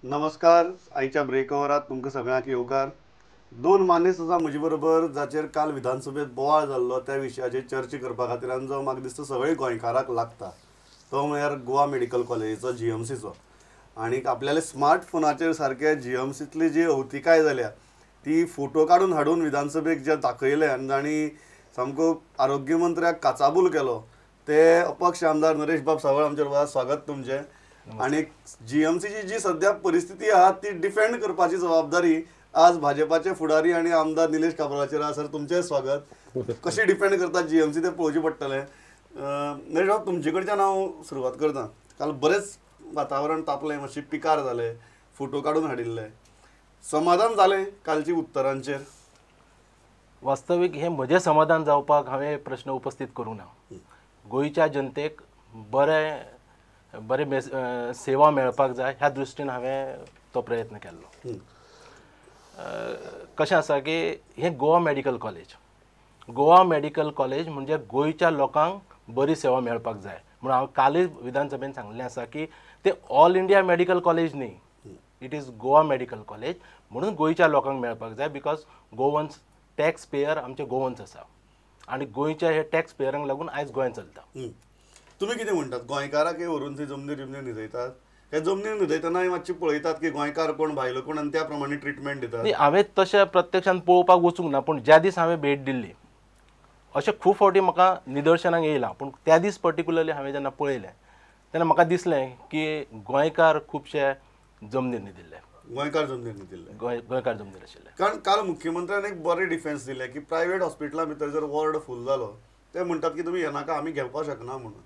नमस्कार. आयच्या ब्रेकओवरात तुमकां सगळ्यांक येवकार. दोन मानेस्त आसा म्हजे बरोबर जाचेर काल विधानसभेत बोवाळ जाल्लो त्या विशयाचेर चर्चा करपा खातीर आनी जो म्हाका दिसता सगळे गोंयकारांक लागता तो म्हळ्यार गोवा मेडिकल कॉलेजीचो GMCचो. आनी आपल्याले स्मार्टफोनाचेर सारके GMCतली जी अवतिकाय जाल्या ती फोटो काडून हाडून विधानसभेक जे दाखयले आनी जाणी सामको आरोग्य मंत्र्याक काचाबूल केलो ते अपक्ष आमदार नरेश बाब सावळ आमचे स्वागत तुमचे. आणि GMCची जी सध्या परिस्थिती आहा ती डिफेंड करपाची जबाबदारी आज भाजपाचे फुडारी आणि आमदार निलेश काब्रालाचेर आसा. सर तुमचें स्वागत. कशी डिफेंड करतात GMC ते पळोवचें पडटलें. नरेश बाब तुमचे कडच्यान हांव सुरवात करता. काल बरेच वातावरण तापलें, मातशी पिकार जाले, फोटो काडून हाडिल्ले. समाधान जालें कालची उत्तरांचेर? वास्तवीक हे म्हजें समाधान जावपाक हांवें प्रश्न उपस्थित करूं ना. गोंयच्या जनतेक बरे सेवा मेळपाक जाय ह्या दृश्टीन हांवें तो प्रयत्न केल्लो. कशें आसा की हे गोवा मेडिकल कॉलेज म्हणजे गोंयच्या लोकांक बरी सेवा मेळपाक जाय म्हणून हांव कालय विधानसभेन सांगलें आसा की ते ऑल इंडिया मेडिकल कॉलेज न्ही, it is Goa medical college म्हणून गोंयच्या लोकांक मेळपाक जाय. बिकॉज गोवन्स टॅक्स पेयर आमचे गोवन्स आसा आनी गोंयच्या हे टॅक्स पेयरांक लागून आयज गोंय चलता. तुम्ही कितें म्हणटात? गोंयकाराक व्हरून थंय जमनीर बिमनीर न्हिदयतात, हे जमनीर न्हिदयतना मातशी पळयतात की गोंयकार कोण भायलो कोण आनी त्या प्रमाणे ट्रिटमेंट दितात? हांवें तशें प्रत्यक्षान पळोवपाक वचूंक ना, पूण ज्या दीस हांवें भेट दिल्ली अशें खूब फावटी म्हाका निदर्शनाक येयलां, पूण त्या दीस पर्टिक्युलरली हांवें जेन्ना पळयलें तेन्ना म्हाका दिसलें की गोंयकार खुबशे जमनीर न्हिदिल्ले. गोंयकार जमनीर न्हिदिल्ले. गोंयकार जमनीर आशिल्ले. कारण काल मुख्यमंत्र्यान एक बरें डिफेन्स दिलें की प्रायवेट हॉस्पिटलां भितर जर वॉर्ड फूल जालो ते म्हणटात की तुमी हे नाका आमी घेवपाक शकना म्हणून.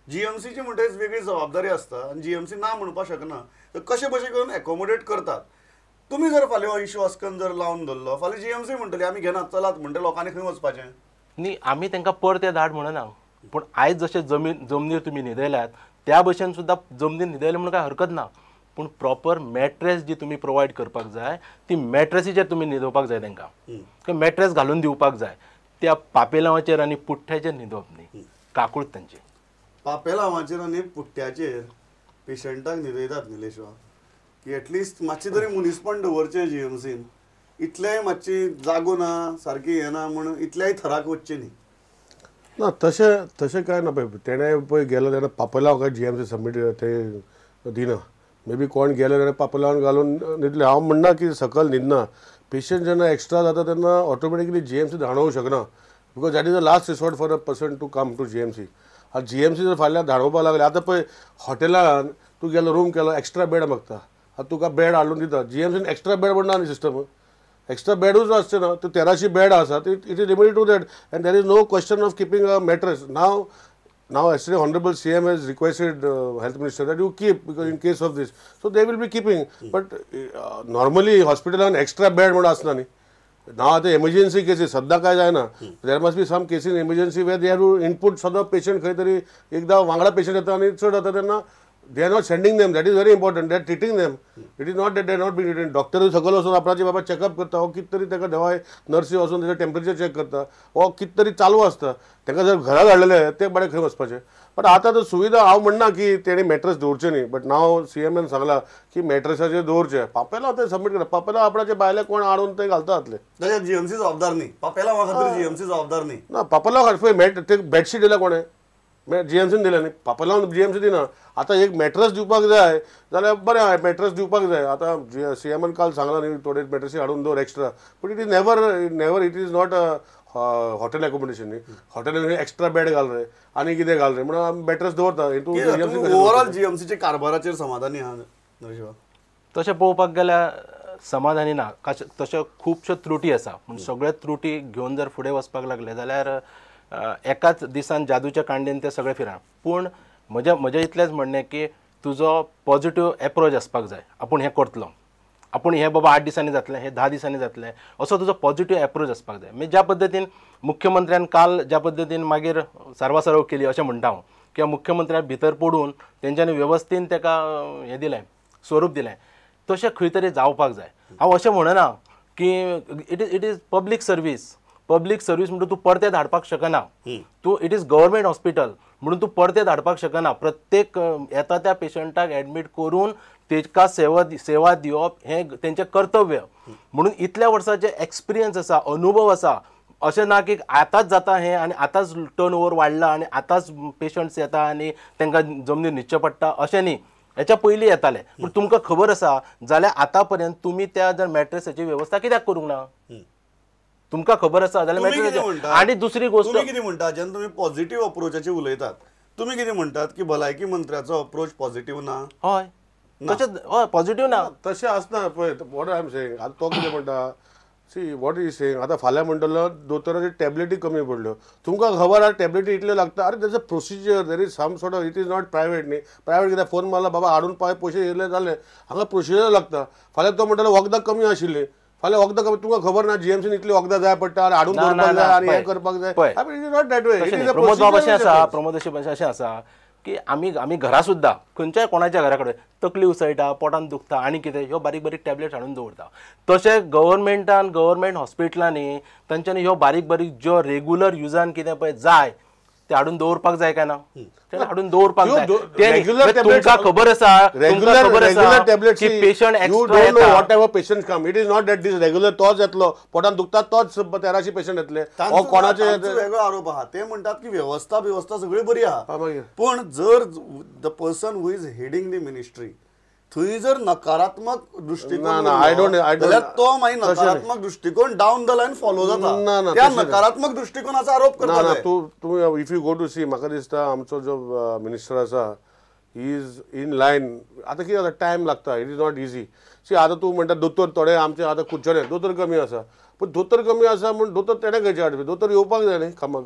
GMCची म्हणटकीच वेगळी जबाबदारी आसता आनी GMC ना म्हणपाक शकना. तर कशे भशेन करून एकोमोडेट करतात. तुम्ही जर फाल्यां हो इश्यू आसकन जर लावन धरलो फाल्यां GMC म्हणटली आमी घेनात चलात म्हणटा लोकांनी खंय वचपाचें? न्ही, आमी तांकां परते धाड म्हणना, पूण आयज जशें जमनीर तुमी न्हिदयल्यात त्या भशेन सुद्दां जमनीर न्हिदयले म्हणून कांय हरकत ना, पूण प्रॉपर मॅट्रेस जी तुमी प्रोवायड करपाक जाय ती मॅट्रेसीचेर तुमी न्हिदोवपाक जाय. तांकां मॅट्रेस घालून दिवपाक जाय. त्या पापेलांवाचेर आनी पुठ्ठ्याचेर न्हिदोवप न्ही, काकूट तांची. पापेलांवाचेर आनी पुठ्ठ्याचेर पेशंटाक न्हिदयतात निलेश बाब, की एटलिस्ट मातशी तरी मनीसपण दवरचें GMCन. इतलेंय मातशी जागो ना सारकी हें ना म्हणून इतल्याय थराक वचचें न्ही. ना तशें काय ना पळय. तेणें पळय गेलो तेन्ना पापलांव काय GMC सबमीट ते दिना. मे बी कोण गेलो तेणें पापलांवन घालून न्हिदले. हांव म्हणना की सकयल न्हिदना. पेशंट जेन्ना एक्स्ट्रा जाता तेन्ना ऑटोमॅटिकली GMC धाडोवंक शकना, because that is the last resort for a person to come to GMC. आनी GMC जर फाल्यां धाडोवपाक लागले, आतां पळय हॉटेलान तूं गेलो रूम केलो एक्स्ट्रा बेड मागता, आतां तुका बेड हाडून दिता. GMCन एक्स्ट्रा बेड म्हणना न्ही सिस्टम. एक्स्ट्रा बेडूच आसचे ना. त्यो 1300 बेड आसात. It is limited to that and there is no question of keeping a mattress. Now yesterday Honorable CM has requested Health Minister that you keep, because in case of this, so they will be keeping. But normally hospital an extra bed म्हणून आसना न्ही. Now the emergency cases सद्दा काय जायना. There must be some cases in emergency where they have to input सद्दा patient खंय तरी एकदा वांगडा patient येता आनी चड जाता तेन्ना they are not sending them. That is very important. They are treating them. It is not that they are not being treated. Doctor सकयल वचून आपणाचे बाबा चॅकअप करता, हो कित तरी ताका देवाय नर्सी वचून ताचें टेम्परेचर चॅक करता, हो कित तरी चालू आसता. ताका जर घरा धाडलेले ते बरे खंय वचपाचें. बट आतां तर सुविधा हांव म्हणना की तेणी मॅट्रेस दवरचें न्ही, बट नाव CMन सांगला की मॅट्रेसाचेर दवरचें. पापेलां ते सबमीट करता. पापेलां आपणाचे भायले कोण हाडून ते घालता जातले. जाल्यार GMC जबाबदार न्ही. पापेलां खातीर GMC जबाबदार न्ही. ना, पापेलां खातीर ते बेडशीट दिल्या कोणें? GMCन दिलें न्ही. पापेलां GMC दिना. आतां एक मॅट्रेस दिवपाक जाय जाल्यार बरें आहा, मॅट्रेस दिवपाक जाय. आतां CMन काल सांगला न्ही थोडे मॅट्रेसी हाडून दवर extra. But it is never it is not hotel accommodation न्ही. हॉटेलान एक्स्ट्रा बेड घाल रे आनी कितें घाल रे म्हणून मॅट्रेस दवरता. ओवरऑल GMCच्या कारभाराचेर समाधानी आहा नरेश बाब? तशें पळोवपाक गेल्यार समाधानी ना. तश्यो खुबश्यो त्रुटी आसा, पूण सगळ्यो त्रुटी घेवन जर फुडें वचपाक लागले जाल्यार एकाच दिसान जादूच्या कांडेन ते सगळे फिरना. पूण म्हजें इतलेंच म्हणणें की तुजो पॉझिटिव्ह एप्रोच आसपाक जाय. आपूण हें करतलो, आपूण हें बाबा 8 दिसांनी जातलें, हें 10 दिसांनी जातलें, असो तुजो पॉझिटिव्ह एप्रोच आसपाक जाय. म्हणजे ज्या पद्दतीन मुख्यमंत्र्यान काल ज्या पद्दतीन मागीर सर्वासर्व केली अशें म्हणटा हांव, किंवा मुख्यमंत्र्यान भितर पडून तेंच्यांनी वेवस्थीन ताका हें दिलें, स्वरूप दिलें, तशें खंय तरी जावपाक जाय. हांव अशें म्हणना की it is public service. Public service म्हणटा तूं परते धाडपाक शकना. तूं इट इज गव्हर्मेंट हॉस्पिटल, म्हणून तूं परते धाडपाक शकना. प्रत्येक येता त्या पेशंटाक ऍडमिट करून तेका सेवा दिवप हें तेंचें कर्तव्य. म्हणून इतल्या वर्सांचे एक्सपिरियन्स आसा, अनुभव आसा. अशें ना की आतांच जाता हें आनी आतांच टर्न ओवर वाडला आनी आतांच पेशंट्स येता आनी तांकां जमनीर न्हिदचें पडटा अशें न्ही. हेच्या पयलीं येताले. पूण तुमकां खबर आसा जाल्यार आतां पर्यंत तुमी त्या जर मॅट्रेसाची वेवस्था कित्याक करूंक ना? तुमकां खबर आसा जाल्यार मॅट्रेस. आनी दुसरी गोष्ट तुम्ही कितें म्हणटा जेन्ना तुम्ही पॉझिटिव्ह अप्रोचाचेर उलयतात तुम्ही कितें म्हणटात की भलायकी मंत्र्याचो अप्रोच पॉझिटिव्ह ना? हय तशें हय पॉझिटिव्ह ना. तशें आसना पळय. वॉट आय एम सेइंग आतां तो कितें म्हणटा सी वॉट इज सेइंग आतां फाल्यां म्हणटलो दोतोराची टॅबलेटी कमी पडल्यो. तुमकां खबर आहा टॅबलेटी इतल्यो लागता. अरे there is a procedure, there is some sort of it is not private न्ही. प्रायवेट कित्याक फोन मारला बाबा हाडून पयशे येयले जाले. हांगा प्रोसिजर लागता. फाल्यां तो म्हणटलो वखदां कमी आशिल्ली. फाल्यां वखदां कमी तुमकां खबर ना जीएमसीन इतली वखदां जाय पडटा आनी हाडून दवरपाक जाय आनी हें करपाक जाय. It is not that way. It is a Pramod बाब अशें आसा, प्रमोद अशें आसा की आमी घरा सुद्दां खंयच्याय कोणाच्या घरा कडेन तकली उसळटा, पोटान दुखता आनी कितें ह्यो बारीक बारीक टॅबलेट हाडून दवरता. तशें गव्हर्मेंट हॉस्पिटलांनी तांच्यांनी ह्यो बारीक बारीक ज्यो रेग्युलर युजान कितें पळय जाय ते हाडून दवरपाक जाय काय ना? हाडून दवरपाक जाय. तुमकां खबर आसा की पेशंट एक्स्ट्रा येता. Whatever patient come it is not that this regular तोच येतलो. पोटान दुखता तोच 1300 पेशंट येतले. कोणाचे वेगळो आरोप आहा. ते म्हणटात की व्यवस्था सगळी बरी आहा. पण जर the person who is heading the ministry थंय जर नकारात्मक दृष्टिकोन जाल्यार तो मागीर नकारात्मक दृष्टिकोन डावन द लायन फॉलो जाता. त्या नकारात्मक दृष्टिकोनाचो आरोप करता. तूं if you go to see म्हाका दिसता आमचो जो मिनिस्टर आसा ही इज इन लायन. आतां कितें जाता टायम लागता. It is not easy. See आतां तूं म्हणटा दोतोर थोडे आमचे आतां कुडचडे दोतोर कमी आसा. पूण दोतोर कमी आसा म्हूण दोतोर तेणे खंयचे हाडपी? दोतोर येवपाक जाय न्ही कामाक.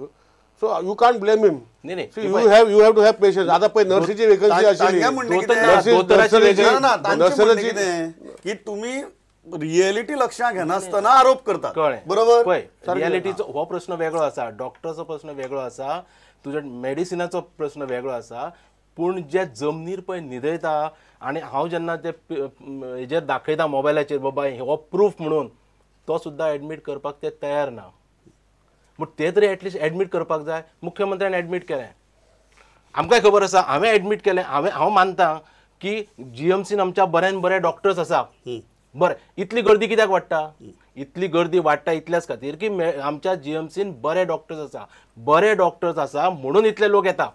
So you can't blame him. You have to have patience. आता पळय नर्सीची वेकन्सी आशिल्ली की तुम्ही रियलिटी लक्षात घेनासतना आरोप करतात. बरोबर. रियलिटीचो हो प्रश्न वेगळो आसा, डॉक्टरचो प्रश्न वेगळो आसा, तुज्या मेडिसिनाचो प्रश्न वेगळो आसा. पूण जे जमनीर पळय न्हिदयता आनी हांव जेन्ना ते हेजेर दाखयता मोबायलाचेर बाबा हो प्रूफ म्हणून तो सुद्दां एडमीट करपाक ते तयार ना. पूण ते तरी एटलिस्ट एडमीट करपाक जाय. मुख्यमंत्र्यान एडमीट केलें. आमकांय खबर आसा हांवें एडमीट केलें. हांव मानतां की जीएमसीन आमच्या बऱ्यान बरे डॉक्टर्स आसा. बरें इतली गर्दी कित्याक वाडटा? इतली गर्दी वाडटा इतल्याच खातीर की आमच्या जीएमसीन बरे डॉक्टर्स आसा म्हणून इतले लोक येता.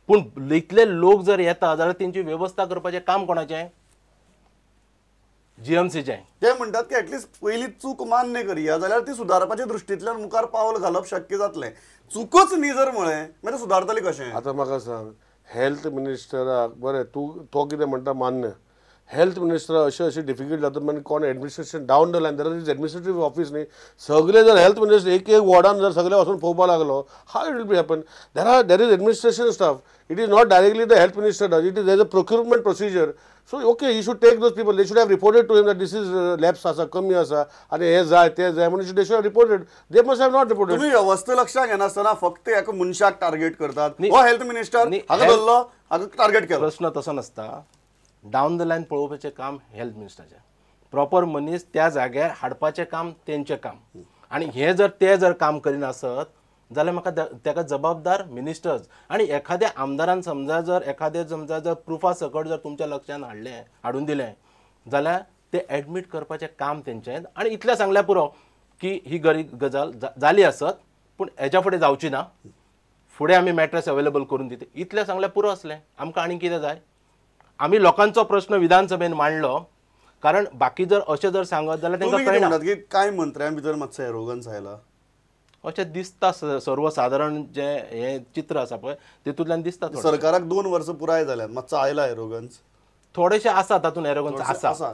पूण इतले लोक जर येता जाल्यार तेंची वेवस्था करपाचें काम कोणाचें? जीएमसीचे. ते म्हणटात की ऍटलिस्ट पहिली चूक मान्य करूया जाल्यार ती सुदारपाच्या दृश्टींतल्यान मुखार पावल घालप शक्य जातलें. चूकच न्ही जर म्हळें मागीर सुदारतली कशें? आतां म्हाका सांग हेल्थ मिनिस्टराक बरें तो कितें म्हणटा मान्य. हेल्थ मिनिस्टर अशें डिफिकल्ट जाता मागीर कोण administration down the line there is administrative office न्ही. सगळे जर हेल्थ मिनिस्टर एक वॉर्डान जर सगळे वचून पळोवपाक लागलो हाव it will be happen? There is administration staff. It is not directly the health minister does it is there is a procurement procedure. So okay you should take those people. They should have reported to him that this is labs आसा कमी आसा आनी हे जाय ते जाय म्हणून they should have reported. They must have not reported. तुम्ही व्यवस्था लक्षात घेनासतना फक्त एका मनशाक टार्गेट करतात. हो हेल्थ मिनिस्टर हाका धरलो हाका टार्गेट केलो. प्रश्न तसो नासता. डावन द लायन पळोवपाचें काम हेल्थ मिनिस्टराचें. प्रॉपर मनीस त्या जाग्यार हाडपाचें काम तेंचें काम. आनी हे जर ते काम करिनासत जाल्यार म्हाका तेका जबाबदार मिनिस्टर्स. आनी एखाद्या आमदारान समजा जर प्रुफा सकट जर तुमच्या लक्षान हाडून दिलें जाल्यार ते एडमीट करपाचें काम तेंचें. आनी इतलें सांगल्यार पुरो की ही गजाल जाली आसत पूण हेच्या फुडें जावची ना. फुडें आमी मॅट्रेस अवेलेबल करून दिते इतलें सांगल्यार पुरो आसलें. आमकां आनी कितें जाय? आमी लोकांचो प्रश्न विधानसभेन मांडलो कारण बाकी जर अशें जर सांगत जाल्यार तांकां कळना की कांय मंत्र्यां भितर मातसो एरोगन्स आयला अशें दिसता. सर्वसाधारण जे हे चित्र आसा पळय तितूंतल्यान दिसता. सरकाराक 2 वर्सां पुराय जाल्यात मातसो आयला एरोगन्स. थोडेशे आसा तातूंत एरोगन्स आसा.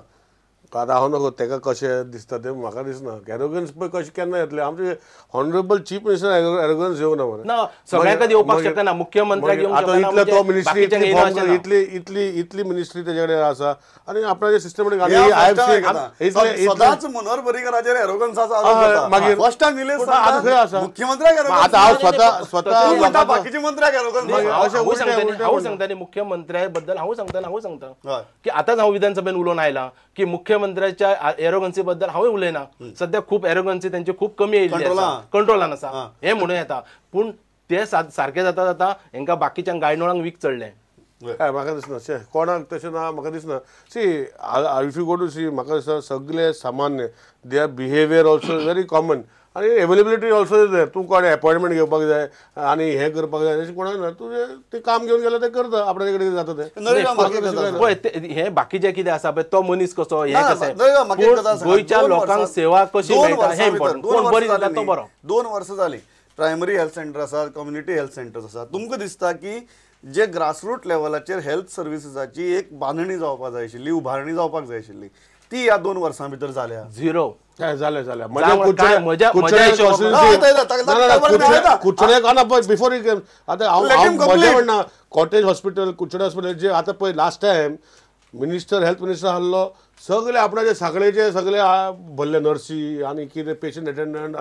आतां हांव नको तेका कशें दिसता तें म्हाका दिसना. एरोगन्स पळय कशें केन्ना येतलें? आमचे हॉनरेबल चीफ मिनिस्टर एरोगन्स येवं ना मरे. ना सगळ्यांक येवपाक शकना. मुख्यमंत्र्याक येवंक शकना. आतां इतलो तो मिनिस्ट्री इतली मिनिस्ट्री तेजे कडेन आसा आनी आपणाचे सिस्टमॅटीक सदांच मनोहर पर्रीकराचेर एरोगन्साचो आरोप मागीर फर्स्ट टायम निलेश मुख्यमंत्र्याक आतां हांव स्वता बाकीच्या मंत्र्याक हांव सांगता न्ही मुख्यमंत्र्या बद्दल हांव सांगता की आतांच हांव विधानसभेन उलोवन आयला की मुख्यमंत्र्याच्या एरोगन्सी बद्दल हांवूय उलयना. सध्या खूप एरोगन्सी तेंची खूप कमी येयल्ली आसा, कंट्रोलान आसा हे म्हणून येता. पूण ते सारखे जाता जाता हांकां बाकीच्या गायडोळांक वीक चडले. काय म्हाका दिसना शे कोणाक तशें ना म्हाका दिसना. See if you go to see म्हाका दिसता सगळे सामान्य they are behaviour also very common आनी एवेलेबिलिटी ऑल्सो इज देर. तूं कोण अपॉयंटमेंट घेवपाक जाय आनी हें करपाक जाय अशें कोणाक ना. तुजें ते काम घेवन गेल्यार ते करता आपल्या कडेन जाता ते. पळय हे बाकीचे कितें आसा पळय तो मनीस कसो हे कशें पूण गोंयच्या लोकांक सेवा कशी मेळटा हे इम्पॉर्टंट. कोण बरी जाता तो बरो. 2 वर्सां जालीं प्रायमरी हेल्थ सेंटर आसा, कम्युनिटी हेल्थ सेंटर्स आसा. तुमकां दिसता की जे ग्रासरूट लेवलाचेर हेल्थ सर्विसेसाची एक बांदणी जावपाक जाय आशिल्ली, उभारणी जावपाक जाय आशिल्ली, ती ह्या 2 वर्सां भितर जाल्या. झिरो काय जालें बिफोर आतां हांव मजा म्हणना. कॉटेज हॉस्पिटल, कुचडे हॉस्पिटल जे आतां पळय last time minister health minister आसलो सगळे आपणाचे सगळेचे सगळे भरले नर्सी आनी कितें पेशंट अटेंडंट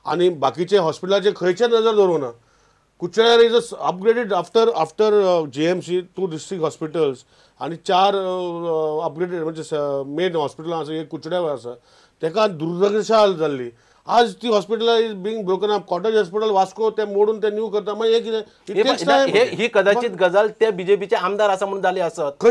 आनी बाकीचे हॉस्पिटलाचे खंयचे नजर दवरूना. कुचड्यार is upgraded after JMC 2 district hospitals आनी 4 अपग्रेडेड म्हणजे मेन हॉस्पिटलां आसा. एक कुचड्यार आसा तेका दुर्दशा जाल्ली. आज ती hospital is being broken up. Cottage hospital Vasco ते मोडून ते न्यू करता. मागीर हे कितें ही कदाचित गजाल ते बीजेपीचे आमदार आसा म्हणून जाली आसत.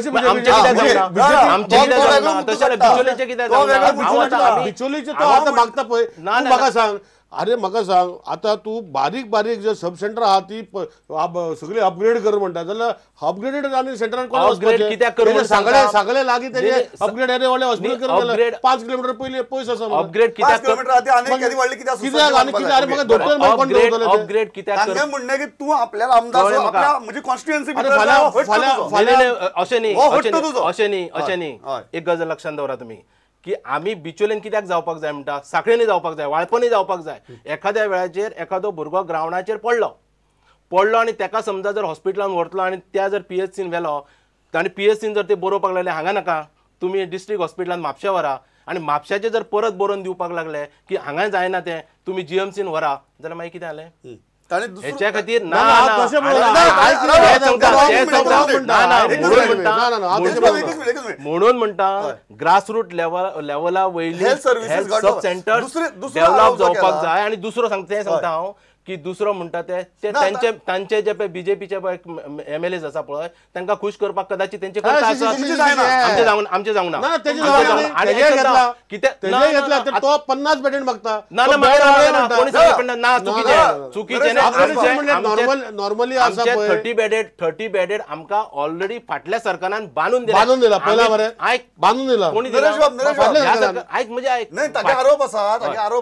बिचोलीचे तो आतां मागता पळय. म्हाका सांग अरे म्हाका सांग आतां तूं बारीक बारीक जे सब सेंटर आहा ती सगळी अपग्रेड कर म्हणटा जाल्यार अपग्रेडेड आनी सेंटरान सगळे लागीं तेजे अपग्रेड एरिया व्हडले हॉस्पिटल करून 5 किलोमीटर पयलीं पयस आसा. अपग्रेड कित्याक अपग्रेड कित्याक म्हणणें की तूं आपल्याला आमदार म्हणजे कॉन्स्टिट्युएन्सी अशें न्ही. एक गजाल लक्षात दवरा तुमी की आमी बिचोलेन कित्याक जावपाक जाय म्हणटा, साखळेंनी जावपाक जाय, वाळपणी जावपाक जाय. एखाद्या वेळाचेर एखादो भुरगो ग्रावंडाचेर पडलो आनी तेका समजा जर हॉस्पिटलान व्हरतलो आनी त्या जर PHCन व्हेलो आनी PHCन जर ते बरोवपाक लागले हांगा नाका तुमी डिस्ट्रिक्ट हॉस्पिटलान म्हापशा व्हरा आनी म्हापशाचे जर परत बरोवन दिवपाक लागले की हांगा जायना ते तुमी GMCन व्हरा जाल्यार मागीर कितें जालें. हेच्या खातीर म्हणून म्हणटा ग्रासरूट लेवला वयली हेल्थ सब सेंटर डेव्हलप जावपाक जाय. आनी दुसरो सांगता हांव की दुसरो म्हणटा ते तांचे जे पळय बीजेपीचे MLAs आसा पळय तांकां खुश करपाक कदाचित तेंचे करता आमचे जावंक ना. तो 50 पेटंट मागता चुकीचे नॉर्मली 30 बेडेड आमकां ऑलरेडी फाटल्या सरकारान बांदून दिला पहिला बरें बांदून दिला. कोणी ऐक म्हणजे ऐक नाही तागे आरोप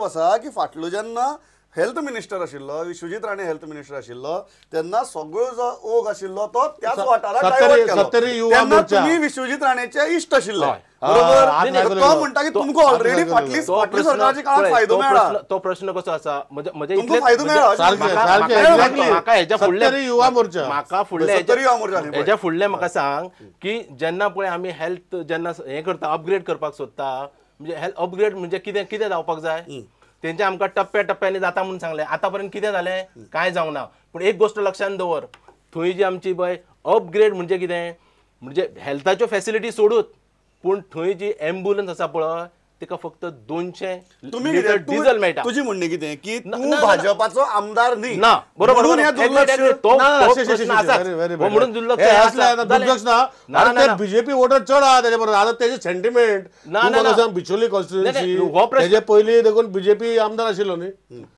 आसा की फाटलो जेन्ना हेल्थ मिनिस्टर आशिल्लो विश्वजीत राणे हेल्थ मिनिस्टर आशिल्लो तेन्ना सगळो जो ओग आशिल्लो तो त्याच वाठारात डायवर्ट केलो. तेन्ना तुम्ही विश्वजीत राणेचे इश्ट आशिल्ले बरोबर. तो म्हणटा की तुमकां ऑलरेडी फाटली सरकारच्या काळात फायदो मेळ्ळा. तो प्रश्न कसो आसा म्हणजे फायदो मेळ्ळा म्हाका हेच्या फुडले म्हाका सांग की जेन्ना पळय आमी हेल्थ जेन्ना हे करता अपग्रेड करपाक सोदता म्हणजे हेल्थ अपग्रेड म्हणजे कितें जावपाक जाय. तेंचे आमकां टप्प्याटप्प्यांनी जाता म्हणून सांगले. आतां पर्यंत कितें जालें कांय जावंक ना. पूण एक गोश्ट लक्षात दवर थंय जी आमची पळय अपग्रेड म्हणजे कितें म्हणजे हेल्थाच्यो फॅसिलिटी सोडूत पूण थंय जी एम्ब्युलन्स आसा पळय तिका फक्त 200 लिटर डिझेल मेळटा. तुजी म्हणणे कितें की तूं भाजपाचो आमदार न्ही ना बरोबर म्हणून बीजेपी वोटर चड आहा तेजे बरोबर आतां तेजे सेंटिमेंट बिचोली कॉन्स्टिट्युएन्सी तेजे पयलीं देखून बीजेपी आमदार आशिल्लो न्ही